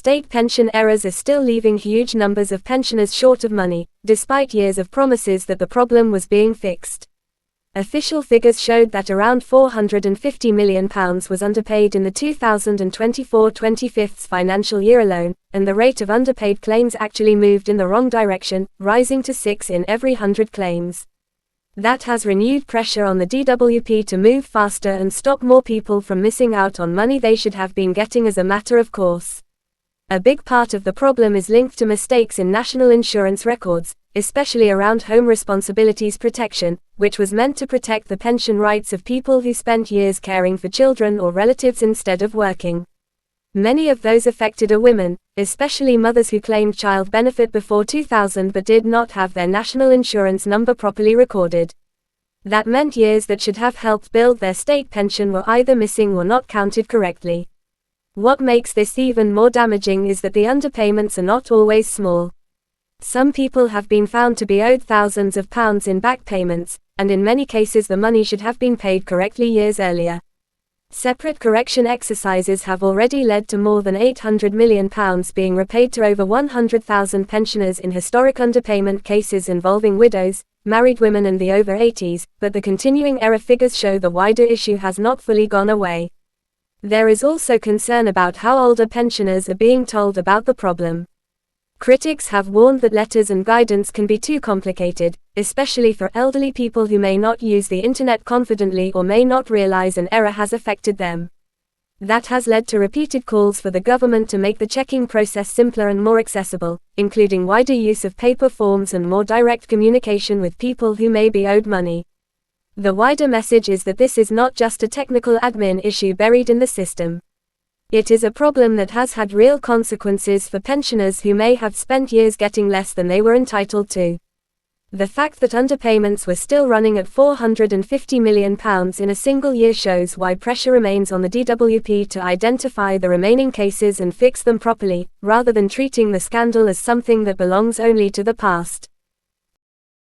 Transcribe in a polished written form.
State pension errors are still leaving huge numbers of pensioners short of money, despite years of promises that the problem was being fixed. Official figures showed that around £450 million was underpaid in the 2024-25 financial year alone, and the rate of underpaid claims actually moved in the wrong direction, rising to 6 in every 100 claims. That has renewed pressure on the DWP to move faster and stop more people from missing out on money they should have been getting as a matter of course. A big part of the problem is linked to mistakes in national insurance records, especially around home responsibilities protection, which was meant to protect the pension rights of people who spent years caring for children or relatives instead of working. Many of those affected are women, especially mothers who claimed child benefit before 2000 but did not have their national insurance number properly recorded. That meant years that should have helped build their state pension were either missing or not counted correctly. What makes this even more damaging is that the underpayments are not always small. Some people have been found to be owed thousands of pounds in back payments, and in many cases the money should have been paid correctly years earlier. Separate correction exercises have already led to more than £800 million being repaid to over 100,000 pensioners in historic underpayment cases involving widows, married women and the over 80s, but the continuing error figures show the wider issue has not fully gone away. There is also concern about how older pensioners are being told about the problem. Critics have warned that letters and guidance can be too complicated, especially for elderly people who may not use the internet confidently or may not realize an error has affected them. That has led to repeated calls for the government to make the checking process simpler and more accessible, including wider use of paper forms and more direct communication with people who may be owed money. The wider message is that this is not just a technical admin issue buried in the system. It is a problem that has had real consequences for pensioners who may have spent years getting less than they were entitled to. The fact that underpayments were still running at £450 million in a single year shows why pressure remains on the DWP to identify the remaining cases and fix them properly, rather than treating the scandal as something that belongs only to the past.